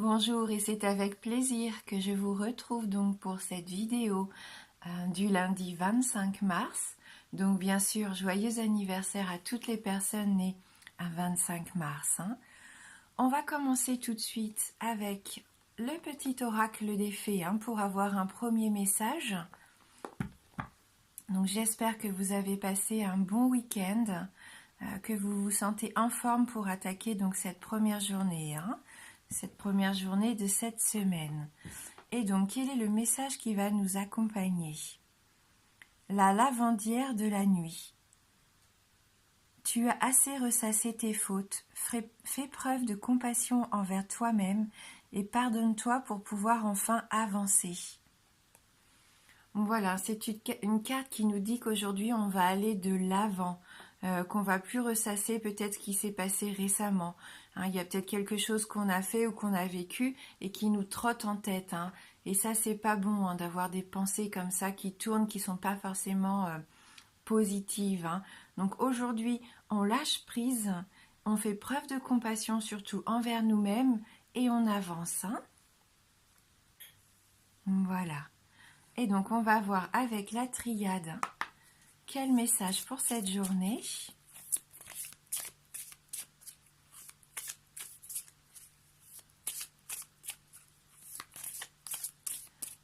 Bonjour et c'est avec plaisir que je vous retrouve donc pour cette vidéo du lundi 25 mars. Donc bien sûr, joyeux anniversaire à toutes les personnes nées un 25 mars. On va commencer tout de suite avec le petit oracle des fées pour avoir un premier message. Donc j'espère que vous avez passé un bon week-end, que vous vous sentez en forme pour attaquer donc cette première journée. Cette première journée de cette semaine. Et donc, quel est le message qui va nous accompagner? La lavandière de la nuit. Tu as assez ressassé tes fautes, fais preuve de compassion envers toi-même et pardonne-toi pour pouvoir enfin avancer. Voilà, c'est une carte qui nous dit qu'aujourd'hui on va aller de l'avant, qu'on va plus ressasser peut-être ce qui s'est passé récemment. Il y a peut-être quelque chose qu'on a fait ou qu'on a vécu et qui nous trotte en tête. Et ça, c'est pas bon d'avoir des pensées comme ça qui tournent, qui sont pas forcément positives. Donc aujourd'hui, on lâche prise, on fait preuve de compassion surtout envers nous-mêmes et on avance. Voilà. Et donc, on va voir avec la triade quel message pour cette journée.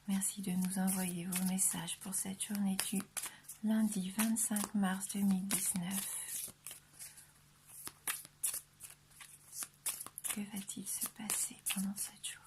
Merci de nous envoyer vos messages pour cette journée du lundi 25 mars 2019. Que va-t-il se passer pendant cette journée ?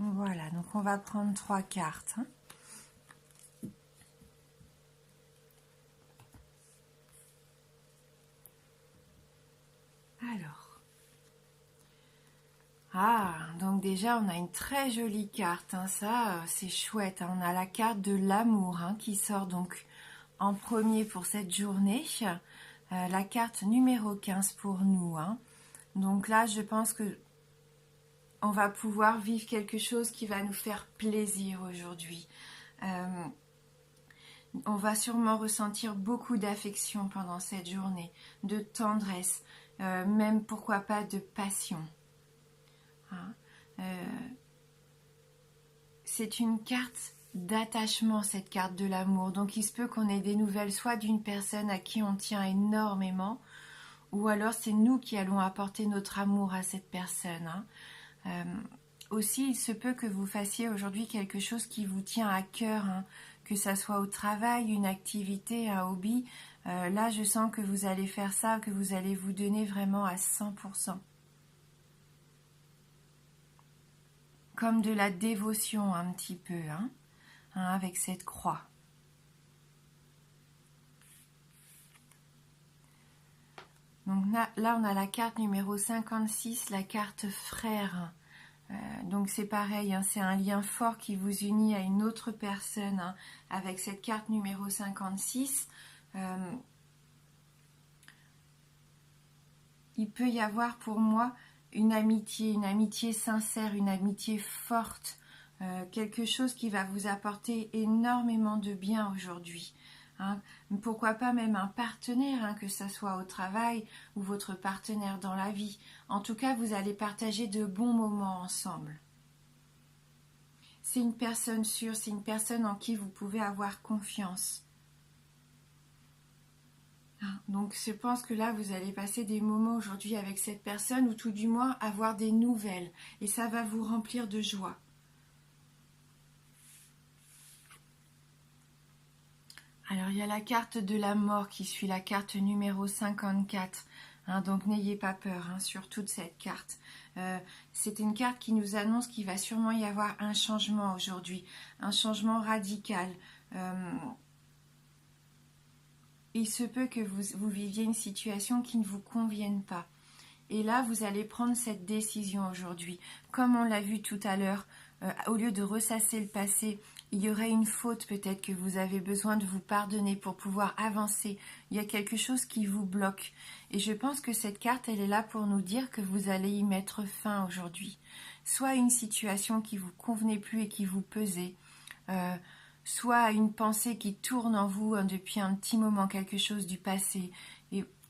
Voilà, donc on va prendre 3 cartes. Alors, donc déjà on a une très jolie carte, ça c'est chouette. On a la carte de l'amour qui sort donc en premier pour cette journée. La carte numéro 15 pour nous. Donc là, je pense que on va pouvoir vivre quelque chose qui va nous faire plaisir aujourd'hui. On va sûrement ressentir beaucoup d'affection pendant cette journée, de tendresse, même pourquoi pas de passion. C'est une carte d'attachement, cette carte de l'amour. Donc il se peut qu'on ait des nouvelles soit d'une personne à qui on tient énormément, ou alors c'est nous qui allons apporter notre amour à cette personne. Aussi, il se peut que vous fassiez aujourd'hui quelque chose qui vous tient à cœur, que ça soit au travail, une activité, un hobby. Là, je sens que vous allez faire ça, que vous allez vous donner vraiment à 100%. Comme de la dévotion un petit peu, avec cette croix. Donc là, on a la carte numéro 56, la carte frère. Donc c'est pareil, c'est un lien fort qui vous unit à une autre personne avec cette carte numéro 56. Il peut y avoir pour moi une amitié sincère, une amitié forte, quelque chose qui va vous apporter énormément de bien aujourd'hui. Pourquoi pas même un partenaire, que ce soit au travail ou votre partenaire dans la vie. En tout cas, vous allez partager de bons moments ensemble. C'est une personne sûre, c'est une personne en qui vous pouvez avoir confiance. Donc je pense que là, vous allez passer des moments aujourd'hui avec cette personne, ou tout du moins avoir des nouvelles. Et ça va vous remplir de joie. Alors, il y a la carte de la mort qui suit la carte numéro 54. Donc, n'ayez pas peur sur toute cette carte. C'est une carte qui nous annonce qu'il va sûrement y avoir un changement aujourd'hui. Un changement radical. Et il se peut que vous viviez une situation qui ne vous convienne pas. Et là, vous allez prendre cette décision aujourd'hui. Comme on l'a vu tout à l'heure, au lieu de ressasser le passé, il y aurait une faute peut-être que vous avez besoin de vous pardonner pour pouvoir avancer. Il y a quelque chose qui vous bloque. Et je pense que cette carte, elle est là pour nous dire que vous allez y mettre fin aujourd'hui. Soit une situation qui vous convenait plus et qui vous pesait, soit une pensée qui tourne en vous depuis un petit moment, quelque chose du passé.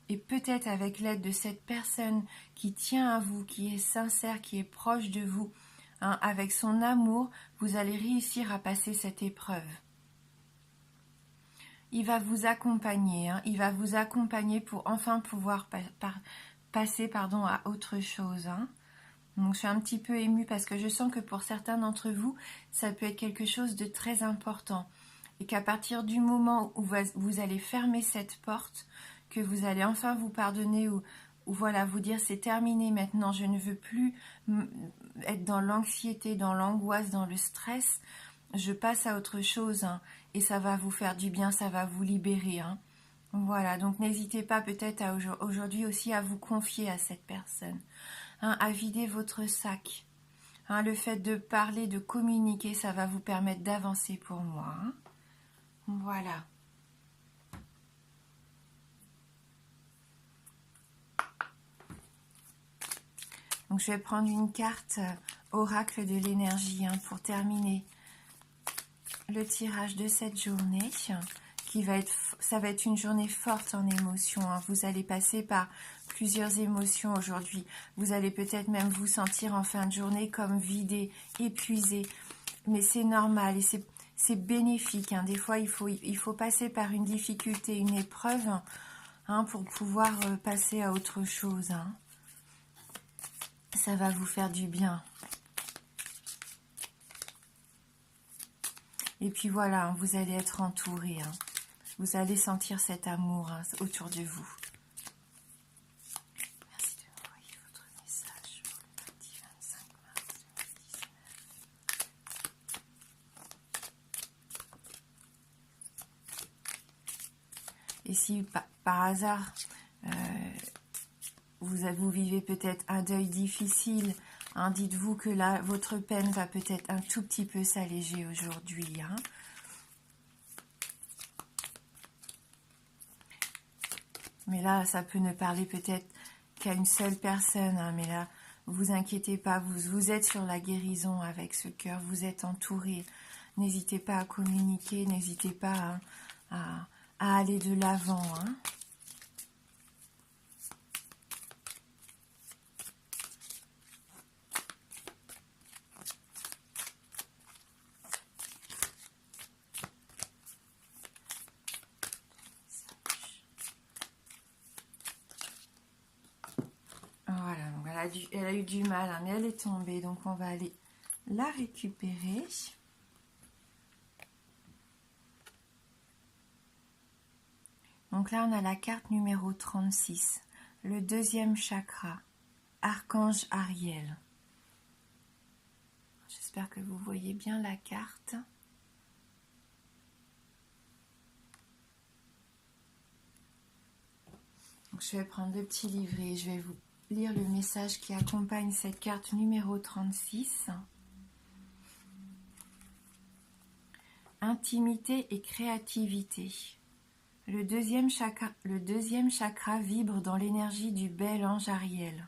Et peut-être avec l'aide de cette personne qui tient à vous, qui est sincère, qui est proche de vous, hein, avec son amour, vous allez réussir à passer cette épreuve. Il va vous accompagner, hein, il va vous accompagner pour enfin pouvoir passer à autre chose. Hein. Donc je suis un petit peu émue parce que je sens que pour certains d'entre vous, ça peut être quelque chose de très important. Et qu'à partir du moment où vous allez fermer cette porte, que vous allez enfin vous pardonner ou voilà, vous dire c'est terminé maintenant, je ne veux plus être dans l'anxiété, dans l'angoisse, dans le stress, je passe à autre chose, hein, et ça va vous faire du bien, ça va vous libérer. Hein. Voilà, donc n'hésitez pas peut-être aujourd'hui aussi à vous confier à cette personne, hein, à vider votre sac. Hein, le fait de parler, de communiquer, ça va vous permettre d'avancer pour moi. Hein. Voilà. Donc je vais prendre une carte oracle de l'énergie, hein, pour terminer le tirage de cette journée. Ça va être une journée forte en émotions. Hein. Vous allez passer par plusieurs émotions aujourd'hui. Vous allez peut-être même vous sentir en fin de journée comme vidé, épuisé. Mais c'est normal et c'est bénéfique. Hein. Des fois, il faut passer par une difficulté, une épreuve, hein, pour pouvoir passer à autre chose. Hein. Ça va vous faire du bien. Et puis voilà, hein, vous allez être entouré. Hein. Vous allez sentir cet amour, hein, autour de vous. Merci de m'envoyer votre message pour le lundi 25 mars 2019. Et si par hasard, vous vivez peut-être un deuil difficile, hein, dites-vous que là, votre peine va peut-être un tout petit peu s'alléger aujourd'hui. Hein. Mais là, ça peut ne parler peut-être qu'à une seule personne. Hein, mais là, vous inquiétez pas, vous êtes sur la guérison avec ce cœur, vous êtes entouré. N'hésitez pas à communiquer, n'hésitez pas à aller de l'avant. Hein. Voilà, donc elle a eu du mal, hein, mais elle est tombée, donc on va aller la récupérer. Donc là, on a la carte numéro 36, le deuxième chakra, Archange Ariel. J'espère que vous voyez bien la carte. Donc, je vais prendre le petit livret, je vais vous lire le message qui accompagne cette carte numéro 36. Intimité et créativité. Le deuxième chakra vibre dans l'énergie du bel ange Ariel.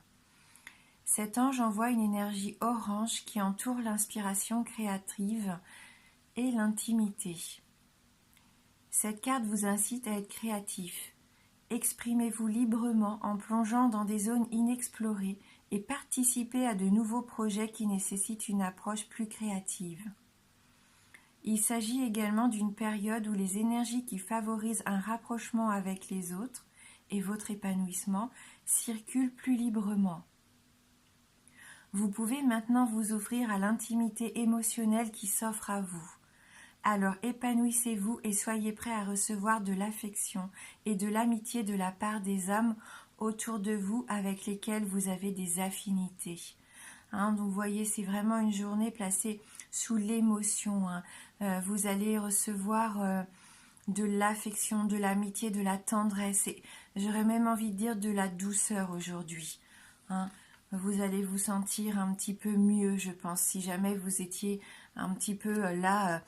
Cet ange envoie une énergie orange qui entoure l'inspiration créative et l'intimité. Cette carte vous incite à être créatif. Exprimez-vous librement en plongeant dans des zones inexplorées et participez à de nouveaux projets qui nécessitent une approche plus créative. Il s'agit également d'une période où les énergies qui favorisent un rapprochement avec les autres et votre épanouissement circulent plus librement. Vous pouvez maintenant vous ouvrir à l'intimité émotionnelle qui s'offre à vous. Alors épanouissez-vous et soyez prêts à recevoir de l'affection et de l'amitié de la part des âmes autour de vous avec lesquelles vous avez des affinités. Hein, donc vous voyez, c'est vraiment une journée placée sous l'émotion. Hein. Vous allez recevoir de l'affection, de l'amitié, de la tendresse et j'aurais même envie de dire de la douceur aujourd'hui. Hein. Vous allez vous sentir un petit peu mieux, je pense, si jamais vous étiez un petit peu là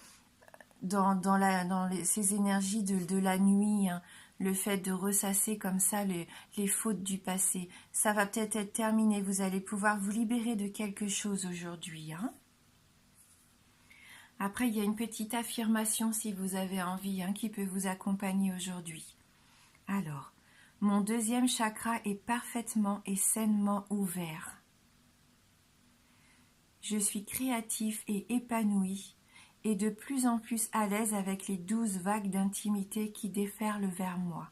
dans ces énergies de la nuit, hein, le fait de ressasser comme ça les fautes du passé. Ça va peut-être être terminé, vous allez pouvoir vous libérer de quelque chose aujourd'hui. Hein. Après, il y a une petite affirmation si vous avez envie, hein, qui peut vous accompagner aujourd'hui. Alors, mon deuxième chakra est parfaitement et sainement ouvert. Je suis créatif et épanoui et de plus en plus à l'aise avec les 12 vagues d'intimité qui déferlent vers moi.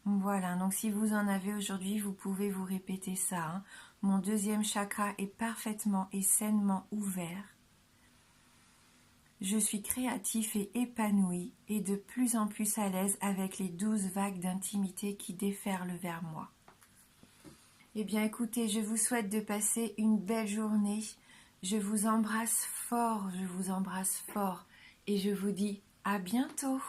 Voilà, donc si vous en avez aujourd'hui, vous pouvez vous répéter ça. Hein. Mon deuxième chakra est parfaitement et sainement ouvert. Je suis créatif et épanoui et de plus en plus à l'aise avec les 12 vagues d'intimité qui déferlent vers moi. Eh bien écoutez, je vous souhaite de passer une belle journée. Je vous embrasse fort et je vous dis à bientôt.